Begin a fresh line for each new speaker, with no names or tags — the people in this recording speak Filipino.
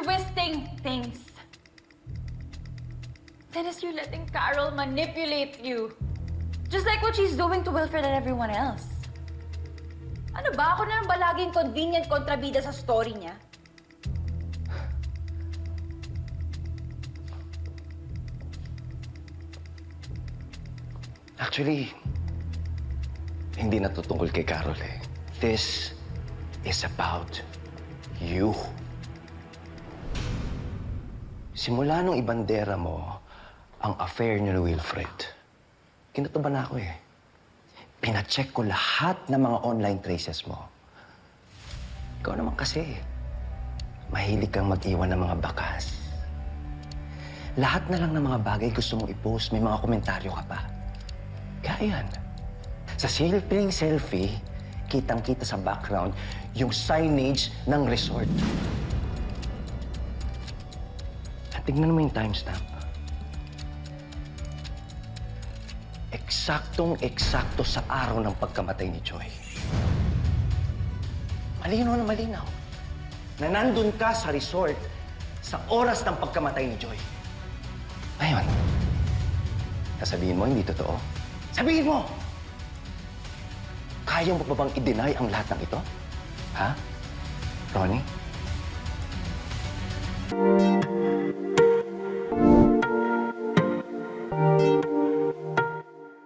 twisting things. Dennis, you're letting Carol manipulate you. Just like what she's doing to Wilfred and everyone else. Ano ba? Ako na lang ba laging convenient kontrabida sa story niya?
Actually, hindi na to tungkol kay Carol eh. This is about you. Simula nung ibandera mo ang affair niyo ni Wilfred, kinutuban na ako eh. Pinacheck ko lahat ng mga online traces mo. Ikaw naman kasi, mahilig kang mag-iwan ng mga bakas. Lahat na lang ng mga bagay gusto mong i-post, may mga komentaryo ka pa. Kaya yan. Sa simpleng selfie, kitang-kita sa background yung signage ng resort. At tignan mo yung timestamp. Eksaktong-eksakto sa araw ng pagkamatay ni Joy. Malinaw na malinaw na nandun ka sa resort sa oras ng pagkamatay ni Joy. Ngayon, sasabihin mo hindi totoo? Sabihin mo! Kaya mo pa bang i-deny ang lahat ng ito? Ha? Ronnie?